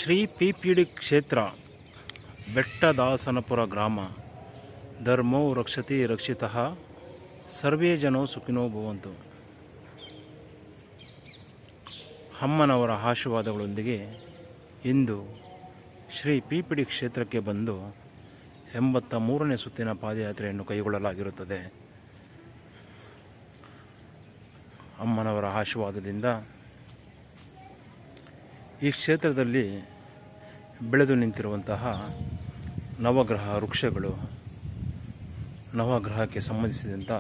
ಶ್ರೀ ಪಿಪಿಡಿ ಕ್ಷೇತ್ರ ಬೆಟ್ಟದಾಸನಪುರ ಗ್ರಾಮ. ಧರ್ಮೋ ರಕ್ಷತಿ ರಕ್ಷಿತಃ ಸರ್ವೇ ಜನೋ ಸುಖಿನೋ ಭವಂತು. ಅಮ್ಮನವರ ಆಶೀರ್ವಾದಗಳೊಂದಿಗೆ ಇಂದು ಶ್ರೀ ಪಿಪಿಡಿ ಕ್ಷೇತ್ರಕ್ಕೆ ಬಂದು 83ನೇ ಸುತ್ತಿನ ಪಾದಯಾತ್ರೆಯನ್ನು ಕೈಗೊಳ್ಳಲಾಗಿರುತ್ತದೆ. ಅಮ್ಮನವರ ಆಶೀರ್ವಾದದಿಂದ ಈ ಕ್ಷೇತ್ರದಲ್ಲಿ ಬೆಳೆದು ನಿಂತಿರುವಂತಹ ನವಗ್ರಹ ವೃಕ್ಷಗಳು, ನವಗ್ರಹಕ್ಕೆ ಸಂಬಂಧಿಸಿದಂಥ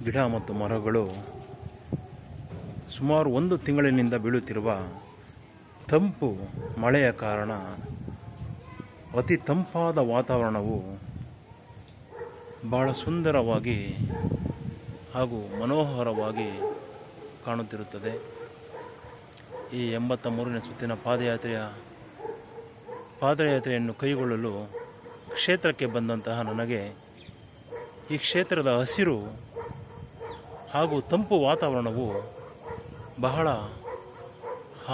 ಗಿಡ ಮತ್ತು ಮರಗಳು ಸುಮಾರು 1 ತಿಂಗಳಿನಿಂದ ಬೀಳುತ್ತಿರುವ ತಂಪು ಮಳೆಯ ಕಾರಣ ಅತಿ ತಂಪಾದ ವಾತಾವರಣವು ಬಹಳ ಸುಂದರವಾಗಿ ಹಾಗೂ ಮನೋಹರವಾಗಿ ಕಾಣುತ್ತಿರುತ್ತದೆ. ಈ 83ನೇ ಸುತ್ತಿನ ಪಾದಯಾತ್ರೆಯನ್ನು ಕೈಗೊಳ್ಳಲು ಕ್ಷೇತ್ರಕ್ಕೆ ಬಂದಂತಹ ನನಗೆ ಈ ಕ್ಷೇತ್ರದ ಹಸಿರು ಹಾಗೂ ತಂಪು ವಾತಾವರಣವು ಬಹಳ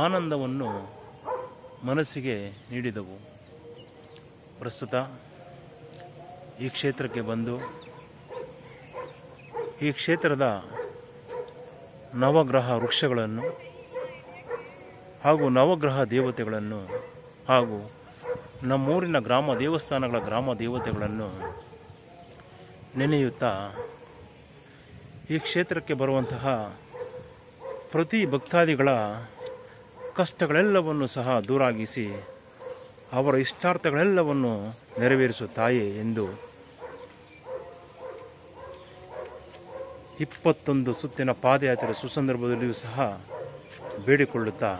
ಆನಂದವನ್ನು ಮನಸ್ಸಿಗೆ ನೀಡಿದವು. ಪ್ರಸ್ತುತ ಈ ಕ್ಷೇತ್ರಕ್ಕೆ ಬಂದು ಈ ಕ್ಷೇತ್ರದ ನವಗ್ರಹ ವೃಕ್ಷಗಳನ್ನು ಹಾಗೂ ನವಗ್ರಹ ದೇವತೆಗಳನ್ನು ಹಾಗೂ ನಮ್ಮೂರಿನ ಗ್ರಾಮ ದೇವತೆಗಳನ್ನು ನೆನೆಯುತ್ತಾ ಈ ಕ್ಷೇತ್ರಕ್ಕೆ ಬರುವಂತಹ ಪ್ರತಿ ಭಕ್ತಾದಿಗಳ ಕಷ್ಟಗಳೆಲ್ಲವನ್ನು ಸಹ ದೂರಾಗಿಸಿ ಅವರ ಇಷ್ಟಾರ್ಥಗಳೆಲ್ಲವನ್ನು ನೆರವೇರಿಸುತ್ತಾಯೇ ಎಂದು 21 ಸುತ್ತಿನ ಪಾದಯಾತ್ರೆ ಸುಸಂದರ್ಭದಲ್ಲಿಯೂ ಸಹ ಬೇಡಿಕೊಳ್ಳುತ್ತಾ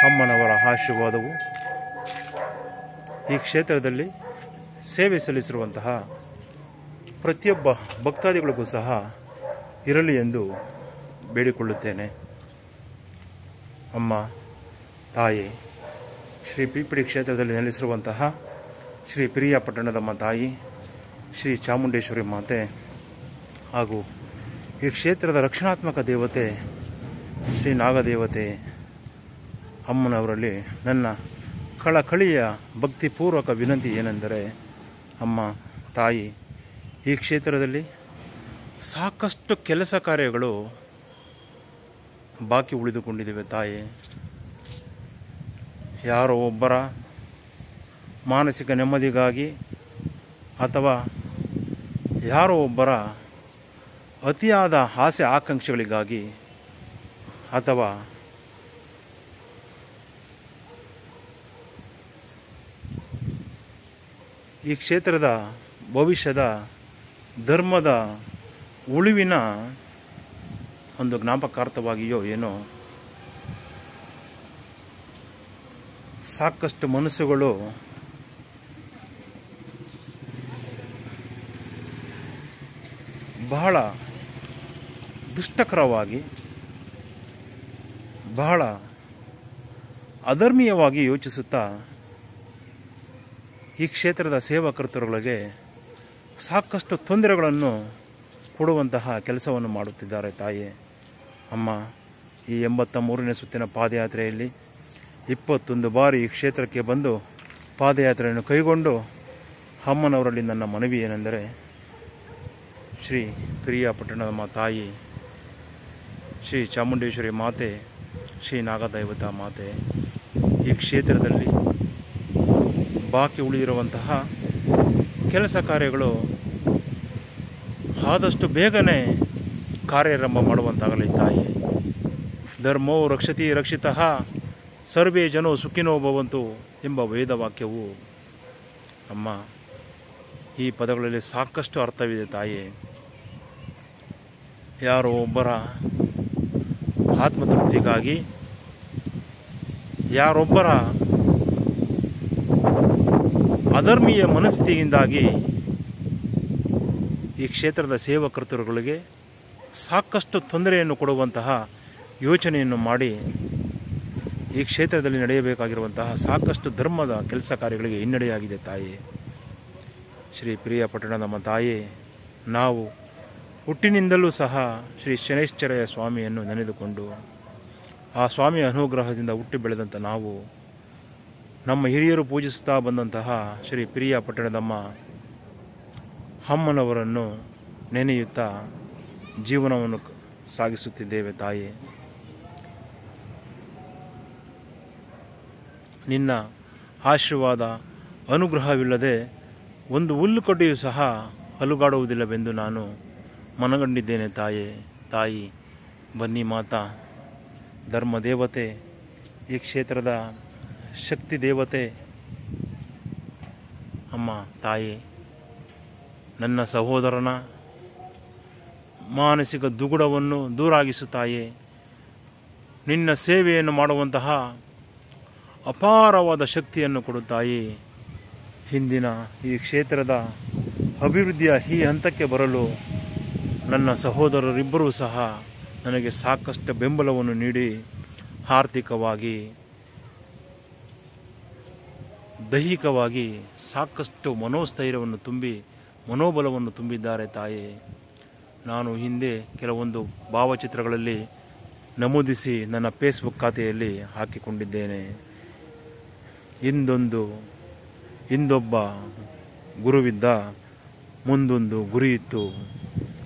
ಅಮ್ಮನವರ ಆಶೀರ್ವಾದವು ಈ ಕ್ಷೇತ್ರದಲ್ಲಿ ಸೇವೆ ಸಲ್ಲಿಸಿರುವಂತಹ ಪ್ರತಿಯೊಬ್ಬ ಭಕ್ತಾದಿಗಳಿಗೂ ಸಹ ಇರಲಿ ಎಂದು ಬೇಡಿಕೊಳ್ಳುತ್ತೇನೆ. ಅಮ್ಮ ತಾಯಿ ಶ್ರೀ ಪಿಪಿಡಿ ಕ್ಷೇತ್ರದಲ್ಲಿ ನೆಲೆಸಿರುವಂತಹ ಶ್ರೀ ಪಿರಿಯಾಪಟ್ಟಣದಮ್ಮ ತಾಯಿ ಶ್ರೀ ಚಾಮುಂಡೇಶ್ವರಿ ಮಾತೆ ಹಾಗೂ ಈ ಕ್ಷೇತ್ರದ ರಕ್ಷಣಾತ್ಮಕ ದೇವತೆ ಶ್ರೀ ನಾಗದೇವತೆ ಅಮ್ಮನವರಲ್ಲಿ ನನ್ನ ಕಳಕಳಿಯ ಭಕ್ತಿಪೂರ್ವಕ ವಿನಂತಿ ಏನೆಂದರೆ, ಅಮ್ಮ ತಾಯಿ ಈ ಕ್ಷೇತ್ರದಲ್ಲಿ ಸಾಕಷ್ಟು ಕೆಲಸ ಕಾರ್ಯಗಳು ಬಾಕಿ ಉಳಿದುಕೊಂಡಿದ್ದೇವೆ ತಾಯಿ. ಯಾರೋ ಒಬ್ಬರ ಮಾನಸಿಕ ನೆಮ್ಮದಿಗಾಗಿ ಅಥವಾ ಯಾರೋ ಒಬ್ಬರ ಅತಿಯಾದ ಆಸೆ ಆಕಾಂಕ್ಷೆಗಳಿಗಾಗಿ ಅಥವಾ ಈ ಕ್ಷೇತ್ರದ ಭವಿಷ್ಯದ ಧರ್ಮದ ಉಳಿವಿನ ಒಂದು ಜ್ಞಾಪಕಾರ್ಥವಾಗಿಯೋ ಏನೋ ಸಾಕಷ್ಟು ಮನಸ್ಸುಗಳು ಬಹಳ ದುಷ್ಟಕರವಾಗಿ ಬಹಳ ಅಧರ್ಮೀಯವಾಗಿ ಯೋಚಿಸುತ್ತಾ ಈ ಕ್ಷೇತ್ರದ ಸೇವಾಕರ್ತರುಗಳಿಗೆ ಸಾಕಷ್ಟು ತೊಂದರೆಗಳನ್ನು ಕೊಡುವಂತಹ ಕೆಲಸವನ್ನು ಮಾಡುತ್ತಿದ್ದಾರೆ ತಾಯಿ. ಅಮ್ಮ ಈ 83ನೇ ಸುತ್ತಿನ ಪಾದಯಾತ್ರೆಯಲ್ಲಿ 21 ಬಾರಿ ಈ ಕ್ಷೇತ್ರಕ್ಕೆ ಬಂದು ಪಾದಯಾತ್ರೆಯನ್ನು ಕೈಗೊಂಡು ಅಮ್ಮನವರಲ್ಲಿ ನನ್ನ ಮನವಿ ಏನೆಂದರೆ, ಶ್ರೀ ಪಿರಿಯಾಪಟ್ಟಣದಮ್ಮ ತಾಯಿ ಶ್ರೀ ಚಾಮುಂಡೇಶ್ವರಿ ಮಾತೆ ಶ್ರೀ ನಾಗದೇವತಾ ಮಾತೆ ಈ ಕ್ಷೇತ್ರದಲ್ಲಿ ಬಾಕಿ ಉಳಿದಿರುವಂತಹ ಕೆಲಸ ಕಾರ್ಯಗಳು ಆದಷ್ಟು ಬೇಗನೆ ಕಾರ್ಯಾರಂಭ ಮಾಡುವಂತಾಗಲಿ ತಾಯಿ. ಧರ್ಮೋ ರಕ್ಷತಿ ರಕ್ಷಿತಃ ಸರ್ವೇ ಜನೋ ಸುಖಿನೋ ಭವಂತು ಎಂಬ ವೇದವಾಕ್ಯವು ಅಮ್ಮ ಈ ಪದಗಳಲ್ಲಿ ಸಾಕಷ್ಟು ಅರ್ಥವಿದೆ ತಾಯಿ. ಯಾರೋ ಒಬ್ಬರ ಆತ್ಮತೃಪ್ತಿಗಾಗಿ, ಯಾರೊಬ್ಬರ ಅಧರ್ಮೀಯ ಮನಸ್ಥಿತಿಯಿಂದಾಗಿ ಈ ಕ್ಷೇತ್ರದ ಸೇವಾಕರ್ತರುಗಳಿಗೆ ಸಾಕಷ್ಟು ತೊಂದರೆಯನ್ನು ಕೊಡುವಂತಹ ಯೋಚನೆಯನ್ನು ಮಾಡಿ ಈ ಕ್ಷೇತ್ರದಲ್ಲಿ ನಡೆಯಬೇಕಾಗಿರುವಂತಹ ಸಾಕಷ್ಟು ಧರ್ಮದ ಕೆಲಸ ಕಾರ್ಯಗಳಿಗೆ ಹಿನ್ನಡೆಯಾಗಿದೆ ತಾಯಿ. ಶ್ರೀ ಪಿರಿಯಾಪಟ್ಟಣದಮ್ಮ ತಾಯಿ, ನಾವು ಹುಟ್ಟಿನಿಂದಲೂ ಸಹ ಶ್ರೀ ಶನೈಶ್ಚರಯ್ಯ ಸ್ವಾಮಿಯನ್ನು ನೆನೆದುಕೊಂಡು ಆ ಸ್ವಾಮಿಯ ಅನುಗ್ರಹದಿಂದ ಹುಟ್ಟಿ ಬೆಳೆದಂಥ ನಾವು ನಮ್ಮ ಹಿರಿಯರು ಪೂಜಿಸುತ್ತಾ ಬಂದಂತಹ ಶ್ರೀ ಪಿರಿಯಾಪಟ್ಟಣದಮ್ಮ ಅಮ್ಮನವರನ್ನು ನೆನೆಯುತ್ತಾ ಜೀವನವನ್ನು ಸಾಗಿಸುತ್ತಿದ್ದೇವೆ ತಾಯಿ. ನಿನ್ನ ಆಶೀರ್ವಾದ ಅನುಗ್ರಹವಿಲ್ಲದೆ ಒಂದು ಹುಲ್ಲು ಕಡ್ಡಿಯೂ ಸಹ ಅಲುಗಾಡುವುದಿಲ್ಲವೆಂದು ನಾನು ಮನಗಂಡಿದ್ದೇನೆ ತಾಯಿ. ಬನ್ನಿ ಮಾತಾ, ಧರ್ಮ ದೇವತೆ, ಈ ಕ್ಷೇತ್ರದ ಶಕ್ತಿ ದೇವತೆ ಅಮ್ಮ ತಾಯಿ, ನನ್ನ ಸಹೋದರನ ಮಾನಸಿಕ ದುಗುಡವನ್ನು ದೂರಾಗಿಸು ತಾಯೇ. ನಿನ್ನ ಸೇವೆಯನ್ನು ಮಾಡುವಂತಹ ಅಪಾರವಾದ ಶಕ್ತಿಯನ್ನು ಕೊಡು ತಾಯಿ. ಹಿಂದಿನ ಈ ಕ್ಷೇತ್ರದ ಅಭಿವೃದ್ಧಿಯ ಈ ಹಂತಕ್ಕೆ ಬರಲು ನನ್ನ ಸಹೋದರರಿಬ್ಬರೂ ಸಹ ನನಗೆ ಸಾಕಷ್ಟು ಬೆಂಬಲವನ್ನು ನೀಡಿ ಆರ್ಥಿಕವಾಗಿ, ದೈಹಿಕವಾಗಿ ಸಾಕಷ್ಟು ಮನೋಸ್ಥೈರ್ಯವನ್ನು ತುಂಬಿ ಮನೋಬಲವನ್ನು ತುಂಬಿದ್ದಾರೆ ತಾಯಿ. ನಾನು ಹಿಂದೆ ಕೆಲವೊಂದು ಭಾವಚಿತ್ರಗಳಲ್ಲಿ ನಮೂದಿಸಿ ನನ್ನ ಫೇಸ್ಬುಕ್ ಖಾತೆಯಲ್ಲಿ ಹಾಕಿಕೊಂಡಿದ್ದೇನೆ. ಹಿಂದೊಬ್ಬ ಗುರುವಿದ್ದ, ಮುಂದೊಂದು ಗುರಿಯಿತ್ತು,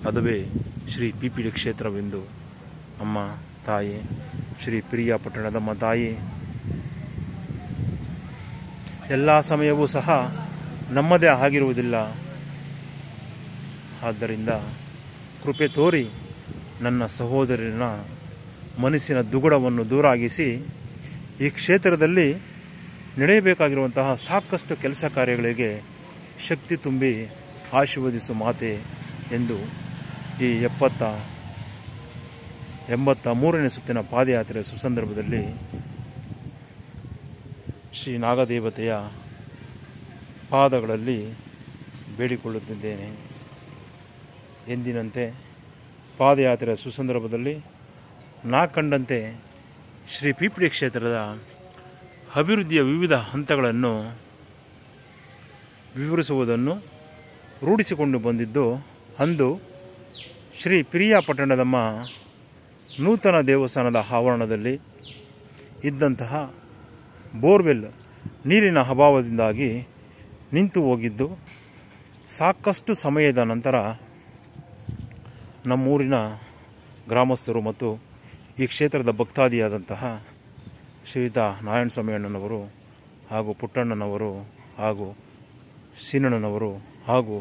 ಅದುವೇ ಶ್ರೀ ಪಿಪಿಡಿ ಕ್ಷೇತ್ರವೆಂದು. ಅಮ್ಮ ತಾಯಿ, ಶ್ರೀ ಪಿರಿಯಾಪಟ್ಟಣದಮ್ಮ ತಾಯಿ, ಎಲ್ಲ ಸಮಯವೂ ಸಹ ನಮ್ಮದೇ ಆಗಿರುವುದಿಲ್ಲ. ಆದ್ದರಿಂದ ಕೃಪೆ ತೋರಿ ನನ್ನ ಸಹೋದರನ ಮನಸ್ಸಿನ ದುಗುಡವನ್ನು ದೂರಾಗಿಸಿ ಈ ಕ್ಷೇತ್ರದಲ್ಲಿ ನಡೆಯಬೇಕಾಗಿರುವಂತಹ ಸಾಕಷ್ಟು ಕೆಲಸ ಕಾರ್ಯಗಳಿಗೆ ಶಕ್ತಿ ತುಂಬಿ ಆಶೀರ್ವದಿಸು ಮಾತೆ ಎಂದು ಈ 83ನೇ ಸುತ್ತಿನ ಪಾದಯಾತ್ರೆಯ ಸುಸಂದರ್ಭದಲ್ಲಿ ಶ್ರೀ ನಾಗದೇವತೆಯ ಪಾದಗಳಲ್ಲಿ ಬೇಡಿಕೊಳ್ಳುತ್ತಿದ್ದೇನೆ. ಎಂದಿನಂತೆ ಪಾದಯಾತ್ರೆಯ ಸುಸಂದರ್ಭದಲ್ಲಿ ನಾ ಕಂಡಂತೆ ಶ್ರೀ ಪಿಪಿಡಿ ಕ್ಷೇತ್ರದ ಅಭಿವೃದ್ಧಿಯ ವಿವಿಧ ಹಂತಗಳನ್ನು ವಿವರಿಸುವುದನ್ನು ರೂಢಿಸಿಕೊಂಡು ಬಂದಿದ್ದು, ಅಂದು ಶ್ರೀ ಪಿರಿಯಾಪಟ್ಟಣದಮ್ಮ ನೂತನ ದೇವಸ್ಥಾನದ ಆವರಣದಲ್ಲಿ ಇದ್ದಂತಹ ಬೋರ್ವೆಲ್ ನೀರಿನ ಅಭಾವದಿಂದಾಗಿ ನಿಂತು ಹೋಗಿದ್ದು, ಸಾಕಷ್ಟು ಸಮಯದ ನಂತರ ನಮ್ಮೂರಿನ ಗ್ರಾಮಸ್ಥರು ಮತ್ತು ಈ ಕ್ಷೇತ್ರದ ಭಕ್ತಾದಿಯಾದಂತಹ ಶ್ರೀಯುತ ನಾರಾಯಣಸ್ವಾಮಿ ಅಣ್ಣನವರು ಹಾಗೂ ಪುಟ್ಟಣ್ಣನವರು ಹಾಗೂ ಸೀನಣ್ಣನವರು ಹಾಗೂ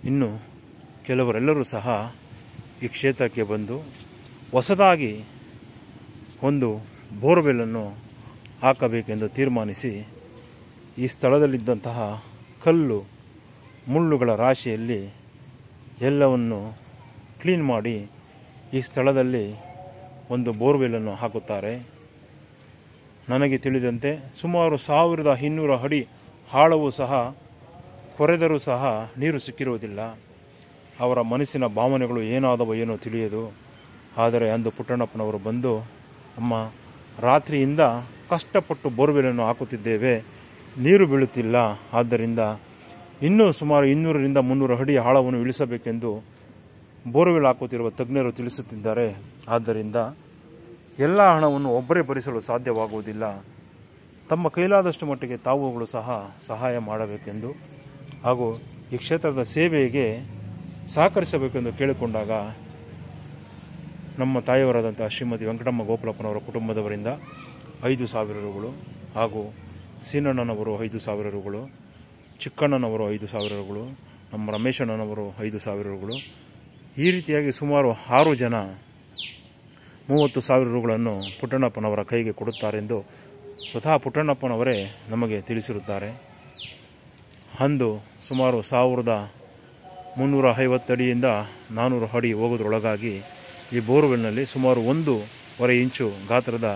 ಇನ್ನು ಕೆಲವರೆಲ್ಲರೂ ಸಹ ಈ ಕ್ಷೇತ್ರಕ್ಕೆ ಬಂದು ಹೊಸದಾಗಿ ಒಂದು ಬೋರ್ವೆಲ್ಲನ್ನು ಹಾಕಬೇಕೆಂದು ತೀರ್ಮಾನಿಸಿ ಈ ಸ್ಥಳದಲ್ಲಿದ್ದಂತಹ ಕಲ್ಲು ಮುಳ್ಳುಗಳ ರಾಶಿಯಲ್ಲಿ ಎಲ್ಲವನ್ನು ಕ್ಲೀನ್ ಮಾಡಿ ಈ ಸ್ಥಳದಲ್ಲಿ ಒಂದು ಬೋರ್ವೆಲ್ಲನ್ನು ಹಾಕುತ್ತಾರೆ. ನನಗೆ ತಿಳಿದಂತೆ ಸುಮಾರು 1200 ಅಡಿ ಆಳವೂ ಸಹ ಕೊರೆದರೂ ಸಹ ನೀರು ಸಿಕ್ಕಿರುವುದಿಲ್ಲ. ಅವರ ಮನಸ್ಸಿನ ಭಾವನೆಗಳು ಏನಾದವೋ ಏನೋ ತಿಳಿಯದು. ಆದರೆ ಅಂದು ಪುಟ್ಟಣ್ಣಪ್ಪನವರು ಬಂದು, ಅಮ್ಮ, ರಾತ್ರಿಯಿಂದ ಕಷ್ಟಪಟ್ಟು ಬೋರ್ವೆಲ್ಲನ್ನು ಹಾಕುತ್ತಿದ್ದೇವೆ, ನೀರು ಬೀಳುತ್ತಿಲ್ಲ, ಆದ್ದರಿಂದ ಇನ್ನೂ ಸುಮಾರು 200ರಿಂದ 300 ಅಡಿ ಆಳವನ್ನು ಇಳಿಸಬೇಕೆಂದು ಬೋರ್ವೆಲ್ ಹಾಕುತ್ತಿರುವ ತಜ್ಞರು ತಿಳಿಸುತ್ತಿದ್ದಾರೆ. ಆದ್ದರಿಂದ ಎಲ್ಲ ಹಣವನ್ನು ಒಬ್ಬರೇ ಭರಿಸಲು ಸಾಧ್ಯವಾಗುವುದಿಲ್ಲ. ತಮ್ಮ ಕೈಲಾದಷ್ಟು ಮಟ್ಟಿಗೆ ತಾವುಗಳು ಸಹ ಸಹಾಯ ಮಾಡಬೇಕೆಂದು ಹಾಗೂ ಈ ಕ್ಷೇತ್ರದ ಸೇವೆಗೆ ಸಹಕರಿಸಬೇಕೆಂದು ಕೇಳಿಕೊಂಡಾಗ ನಮ್ಮ ತಾಯಿಯವರಾದಂಥ ಶ್ರೀಮತಿ ವೆಂಕಟಮ್ಮ ಗೋಪಾಲಪ್ಪನವರ ಕುಟುಂಬದವರಿಂದ 5,000 ರೂಗಳು ಹಾಗೂ ಸೀನಣ್ಣನವರು 5,000 ರೂಗಳು, ಚಿಕ್ಕಣ್ಣನವರು 5,000 ರೂಗಳು, ನಮ್ಮ ರಮೇಶಣ್ಣನವರು 5,000 ರೂಗಳು, ಈ ರೀತಿಯಾಗಿ ಸುಮಾರು 6 ಜನ 30,000 ರೂಗಳನ್ನು ಪುಟ್ಟಣ್ಣಪ್ಪನವರ ಕೈಗೆ ಕೊಡುತ್ತಾರೆಂದು ಸ್ವತಃ ಪುಟ್ಟಣ್ಣಪ್ಪನವರೇ ನಮಗೆ ತಿಳಿಸಿರುತ್ತಾರೆ. ಅಂದು ಸುಮಾರು 1350 ಅಡಿಯಿಂದ 400 ಅಡಿ ಹೋಗೋದ್ರೊಳಗಾಗಿ ಈ ಬೋರ್ವೆಲ್ನಲ್ಲಿ ಸುಮಾರು 1.5 ಇಂಚು ಗಾತ್ರದ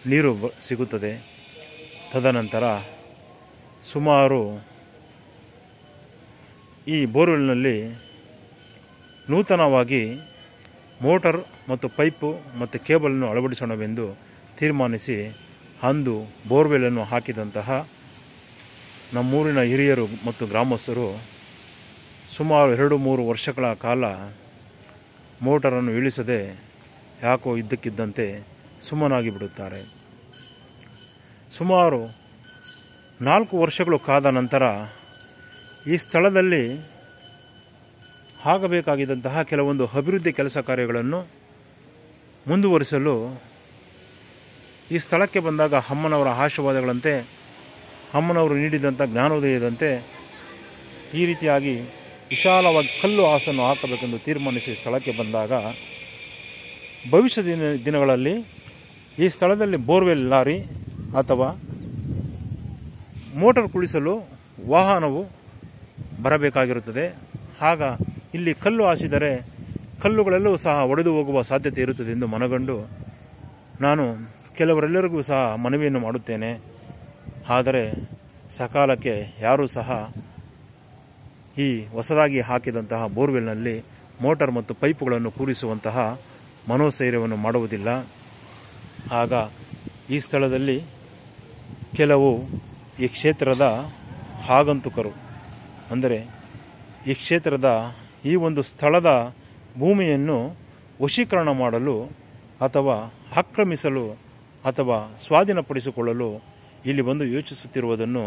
ನೀರು ಸಿಗುತ್ತದೆ. ತದನಂತರ ಸುಮಾರು ಈ ಬೋರ್ವೆಲ್ನಲ್ಲಿ ನೂತನವಾಗಿ ಮೋಟರ್ ಮತ್ತು ಪೈಪು ಮತ್ತು ಕೇಬಲನ್ನು ಅಳವಡಿಸೋಣವೆಂದು ತೀರ್ಮಾನಿಸಿ ಅಂದು ಬೋರ್ವೆಲ್ಲನ್ನು ಹಾಕಿದಂತಹ ನಮ್ಮೂರಿನ ಹಿರಿಯರು ಮತ್ತು ಗ್ರಾಮಸ್ಥರು ಸುಮಾರು 2-3 ವರ್ಷಗಳ ಕಾಲ ಮೋಟರನ್ನು ಇಳಿಸದೆ ಯಾಕೋ ಇದ್ದಕ್ಕಿದ್ದಂತೆ ಸುಮ್ಮನಾಗಿ ಬಿಡುತ್ತಾರೆ. ಸುಮಾರು 4 ವರ್ಷಗಳು ಕಾದ ನಂತರ ಈ ಸ್ಥಳದಲ್ಲಿ ಆಗಬೇಕಾಗಿದ್ದಂತಹ ಕೆಲವೊಂದು ಅಭಿವೃದ್ಧಿ ಕೆಲಸ ಕಾರ್ಯಗಳನ್ನು ಮುಂದುವರಿಸಲು ಈ ಸ್ಥಳಕ್ಕೆ ಬಂದಾಗ ಅಮ್ಮನವರ ಆಶೀರ್ವಾದಗಳಂತೆ, ಅಮ್ಮನವರು ನೀಡಿದಂಥ ಜ್ಞಾನೋದಯದಂತೆ ಈ ರೀತಿಯಾಗಿ ವಿಶಾಲವಾಗಿ ಕಲ್ಲು ಹಾಸನ್ನು ಹಾಕಬೇಕೆಂದು ತೀರ್ಮಾನಿಸಿ ಸ್ಥಳಕ್ಕೆ ಬಂದಾಗ ಭವಿಷ್ಯದ ದಿನಗಳಲ್ಲಿ ಈ ಸ್ಥಳದಲ್ಲಿ ಬೋರ್ವೆಲ್ ಲಾರಿ ಅಥವಾ ಮೋಟಾರ್ ಕುಳಿಸಲು ವಾಹನವು ಬರಬೇಕಾಗಿರುತ್ತದೆ. ಆಗ ಇಲ್ಲಿ ಕಲ್ಲು ಹಾಸಿದರೆ ಕಲ್ಲುಗಳೆಲ್ಲವೂ ಸಹ ಒಡೆದು ಹೋಗುವ ಸಾಧ್ಯತೆ ಇರುತ್ತದೆ ಎಂದು ಮನಗಂಡು ನಾನು ಕೆಲವರೆಲ್ಲರಿಗೂ ಸಹ ಮನವಿಯನ್ನು ಮಾಡುತ್ತೇನೆ. ಆದರೆ ಸಕಾಲಕ್ಕೆ ಯಾರೂ ಸಹ ಈ ಹೊಸದಾಗಿ ಹಾಕಿದಂತಹ ಬೋರ್ವೆಲ್ನಲ್ಲಿ ಮೋಟಾರ್ ಮತ್ತು ಪೈಪುಗಳನ್ನು ಕೂರಿಸುವಂತಹ ಮನೋಸ್ಥೈರ್ಯವನ್ನು ಮಾಡುವುದಿಲ್ಲ. ಆಗ ಈ ಸ್ಥಳದಲ್ಲಿ ಕೆಲವು ಈ ಕ್ಷೇತ್ರದ ಆಗಂತುಕರು, ಅಂದರೆ ಈ ಕ್ಷೇತ್ರದ ಈ ಒಂದು ಸ್ಥಳದ ಭೂಮಿಯನ್ನು ವಶೀಕರಣ ಮಾಡಲು ಅಥವಾ ಆಕ್ರಮಿಸಲು ಅಥವಾ ಸ್ವಾಧೀನಪಡಿಸಿಕೊಳ್ಳಲು ಇಲ್ಲಿ ಬಂದು ಯೋಚಿಸುತ್ತಿರುವುದನ್ನು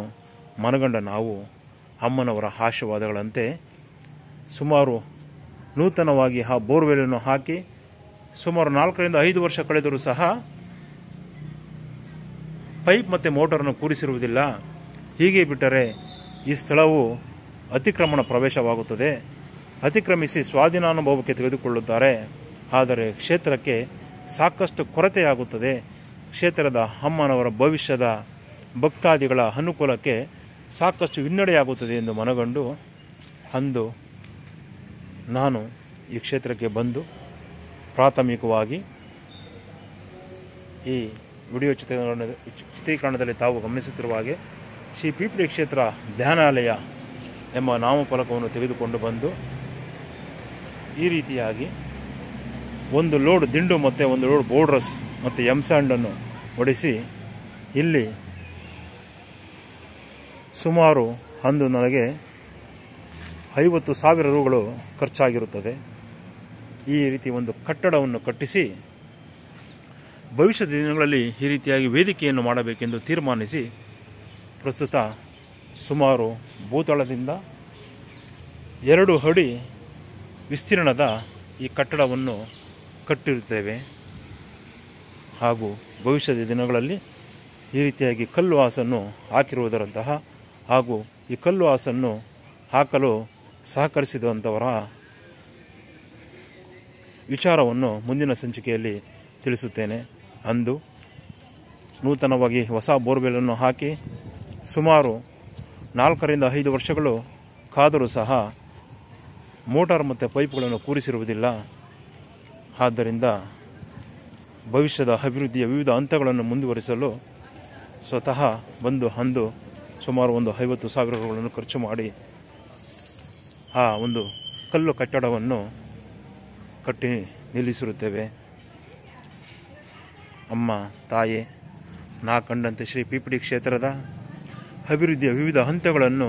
ಮನಗಂಡ ನಾವು ಅಮ್ಮನವರ ಆಶೀರ್ವಾದಗಳಂತೆ ಸುಮಾರು ನೂತನವಾಗಿ ಆ ಬೋರ್ವೆಲನ್ನು ಹಾಕಿ ಸುಮಾರು 4 ರಿಂದ 5 ವರ್ಷ ಕಳೆದರೂ ಸಹ ಪೈಪ್ ಮತ್ತು ಮೋಟಾರನ್ನು ಕೂರಿಸಿರುವುದಿಲ್ಲ. ಹೀಗೆ ಬಿಟ್ಟರೆ ಈ ಸ್ಥಳವು ಅತಿಕ್ರಮಣ ಪ್ರವೇಶವಾಗುತ್ತದೆ. ಅತಿಕ್ರಮಿಸಿ ಸ್ವಾಧೀನಾನುಭವಕ್ಕೆ ತೆಗೆದುಕೊಳ್ಳುತ್ತಾರೆ. ಆದರೆ ಕ್ಷೇತ್ರಕ್ಕೆ ಸಾಕಷ್ಟು ಕೊರತೆಯಾಗುತ್ತದೆ. ಕ್ಷೇತ್ರದ ಅಮ್ಮನವರ ಭವಿಷ್ಯದ ಭಕ್ತಾದಿಗಳ ಅನುಕೂಲಕ್ಕೆ ಸಾಕಷ್ಟು ಹಿನ್ನಡೆಯಾಗುತ್ತದೆ ಎಂದು ಮನಗಂಡು ಅಂದು ನಾನು ಈ ಕ್ಷೇತ್ರಕ್ಕೆ ಬಂದು ಪ್ರಾಥಮಿಕವಾಗಿ ಈ ವಿಡಿಯೋ ಚಿತ್ರೀಕರಣದಲ್ಲಿ ತಾವು ಗಮನಿಸುತ್ತಿರುವ ಹಾಗೆ ಶ್ರೀ ಪೀಪಳಿ ಕ್ಷೇತ್ರ ಧ್ಯಾನಾಲಯ ಎಂಬ ನಾಮಫಲಕವನ್ನು ತೆಗೆದುಕೊಂಡು ಬಂದು ಈ ರೀತಿಯಾಗಿ ಒಂದು ಲೋಡ್ ದಿಂಡು ಮತ್ತು ಒಂದು ಲೋಡ್ ಬೋರ್ಡ್ರಸ್ ಮತ್ತು ಎಂಸ್ಯಾಂಡನ್ನು ಹೊಡೆಸಿ ಇಲ್ಲಿ ಸುಮಾರು ಅಂದು ನನಗೆ 50,000 ರೂಗಳು ಖರ್ಚಾಗಿರುತ್ತದೆ. ಈ ರೀತಿ ಒಂದು ಕಟ್ಟಡವನ್ನು ಕಟ್ಟಿಸಿ ಭವಿಷ್ಯದ ದಿನಗಳಲ್ಲಿ ಈ ರೀತಿಯಾಗಿ ವೇದಿಕೆಯನ್ನು ಮಾಡಬೇಕೆಂದು ತೀರ್ಮಾನಿಸಿ ಪ್ರಸ್ತುತ ಸುಮಾರು ಭೂತಳದಿಂದ 2 ಅಡಿ ವಿಸ್ತೀರ್ಣದ ಈ ಕಟ್ಟಡವನ್ನು ಕಟ್ಟಿರುತ್ತೇವೆ. ಹಾಗೂ ಭವಿಷ್ಯದ ದಿನಗಳಲ್ಲಿ ಈ ರೀತಿಯಾಗಿ ಕಲ್ಲು ಹಾಸನ್ನು ಹಾಕಿರುವುದರಂತಹ ಹಾಗೂ ಈ ಕಲ್ಲು ಹಾಸನ್ನು ಹಾಕಲು ಸಹಕರಿಸಿದಂಥವರ ವಿಚಾರವನ್ನು ಮುಂದಿನ ಸಂಚಿಕೆಯಲ್ಲಿ ತಿಳಿಸುತ್ತೇನೆ. ಅಂದು ನೂತನವಾಗಿ ಹೊಸ ಬೋರ್ವೆಲನ್ನು ಹಾಕಿ ಸುಮಾರು 4 ರಿಂದ 5 ವರ್ಷಗಳು ಕಾದರೂ ಸಹ ಮೋಟಾರ್ ಮತ್ತು ಪೈಪ್ಗಳನ್ನು ಕೂರಿಸಿರುವುದಿಲ್ಲ. ಆದ್ದರಿಂದ ಭವಿಷ್ಯದ ಅಭಿವೃದ್ಧಿಯ ವಿವಿಧ ಹಂತಗಳನ್ನು ಮುಂದುವರಿಸಲು ಸ್ವತಃ ಬಂದು ಅಂದು ಸುಮಾರು ಒಂದು 50,000 ರೂಗಳನ್ನು ಖರ್ಚು ಮಾಡಿ ಆ ಒಂದು ಕಲ್ಲು ಕಟ್ಟಡವನ್ನು ಕಟ್ಟಿ ನಿಲ್ಲಿಸಿರುತ್ತೇವೆ. ಅಮ್ಮ ತಾಯಿ ನಾ ಕಂಡಂತೆ ಶ್ರೀ ಪೀಪಳಿ ಕ್ಷೇತ್ರದ ಅಭಿವೃದ್ಧಿಯ ವಿವಿಧ ಹಂತಗಳನ್ನು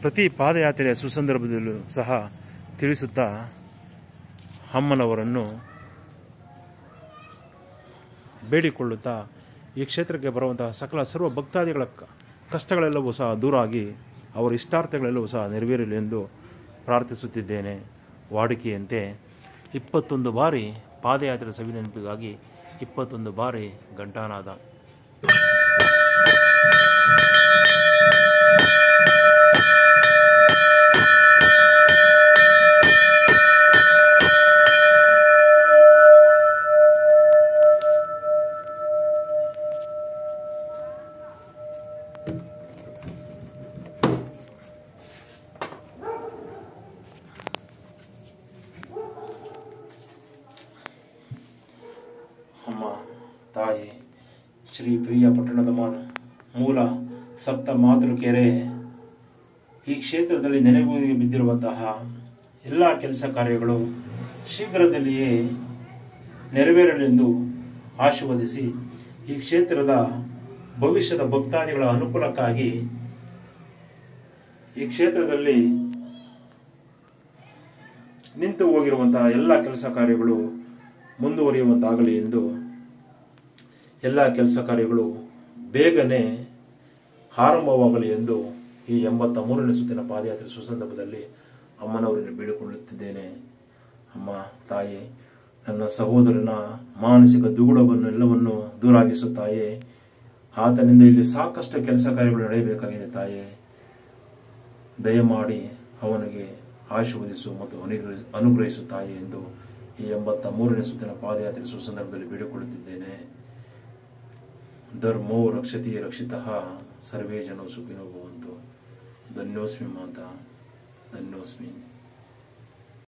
ಪ್ರತಿ ಪಾದಯಾತ್ರೆಯ ಸುಸಂದರ್ಭದಲ್ಲೂ ಸಹ ತಿಳಿಸುತ್ತಾ ಅಮ್ಮನವರನ್ನು ಬೇಡಿಕೊಳ್ಳುತ್ತಾ ಈ ಕ್ಷೇತ್ರಕ್ಕೆ ಬರುವಂತಹ ಸಕಲ ಸರ್ವ ಭಕ್ತಾದಿಗಳ ಕಷ್ಟಗಳೆಲ್ಲವೂ ಸಹ ದೂರ ಆಗಿ ಅವರ ಇಷ್ಟಾರ್ಥಗಳೆಲ್ಲವೂ ಸಹ ನೆರವೇರಲಿ ಎಂದು ಪ್ರಾರ್ಥಿಸುತ್ತಿದ್ದೇನೆ. ವಾಡಿಕೆಯಂತೆ 21 ಬಾರಿ ಪಾದಯಾತ್ರೆ ಸವಿನೆನಪಿಗಾಗಿ 21 ಬಾರಿ ಘಂಟಾನಾದ. ಅಮ್ಮ ತಾಯಿ ಶ್ರೀ ಪ್ರಿಯ ಪಟ್ಟಣದ ಮೂಲ ಸಪ್ತ ಮಾತೃಕೆರೆ ಈ ಕ್ಷೇತ್ರದಲ್ಲಿ ನೆನೆಗುದಿಗೆ ಬಿದ್ದಿರುವಂತಹ ಎಲ್ಲ ಕೆಲಸ ಕಾರ್ಯಗಳು ಶೀಘ್ರದಲ್ಲಿಯೇ ನೆರವೇರಲೆಂದು ಆಶೀರ್ವದಿಸಿ ಈ ಕ್ಷೇತ್ರದ ಭವಿಷ್ಯದ ಭಕ್ತಾದಿಗಳ ಅನುಕೂಲಕ್ಕಾಗಿ ಈ ಕ್ಷೇತ್ರದಲ್ಲಿ ನಿಂತು ಹೋಗಿರುವಂತಹ ಎಲ್ಲ ಕೆಲಸ ಕಾರ್ಯಗಳು ಮುಂದುವರಿಯುವಂತಾಗಲಿ ಎಂದು ಎಲ್ಲ ಕೆಲಸ ಕಾರ್ಯಗಳು ಬೇಗನೆ ಆರಂಭವಾಗಲಿ ಎಂದು ಈ 83ನೇ ಸುತ್ತಿನ ಪಾದಯಾತ್ರೆ ಸುಸಂದರ್ಭದಲ್ಲಿ ಅಮ್ಮನವರನ್ನು ಬೇಡಿಕೊಳ್ಳುತ್ತಿದ್ದೇನೆ. ಅಮ್ಮ ತಾಯಿ, ನನ್ನ ಸಹೋದರನ ಮಾನಸಿಕ ದುಗುಡವನ್ನೆಲ್ಲವನ್ನು ದೂರಾಗಿಸು ತಾಯೇ. ಆತನಿಂದ ಇಲ್ಲಿ ಸಾಕಷ್ಟು ಕೆಲಸ ಕಾರ್ಯಗಳು ನಡೆಯಬೇಕಾಗಿದೆ ತಾಯೇ. ದಯಮಾಡಿ ಅವನಿಗೆ ಆಶೀರ್ವದಿಸು ಮತ್ತು ಅನುಗ್ರಹಿಸು ತಾಯಿ ಎಂದು ಈ 83ನೇ ಸುತ್ತಿನ ಪಾದಯಾತ್ರೆ ಸುಸಂದರ್ಭದಲ್ಲಿ ಬೇಡಿಕೊಳ್ಳುತ್ತಿದ್ದೇನೆ. ಧರ್ಮೋ ರಕ್ಷತಿ ರಕ್ಷಿತಃ ಸರ್ವೇ ಜನೋ ಸುಖಿನೋ ಭವಂತು. ಧನ್ಯೋಸ್ಮಿ ಮಾತಾ, ಧನ್ಯೋಸ್ಮಿ.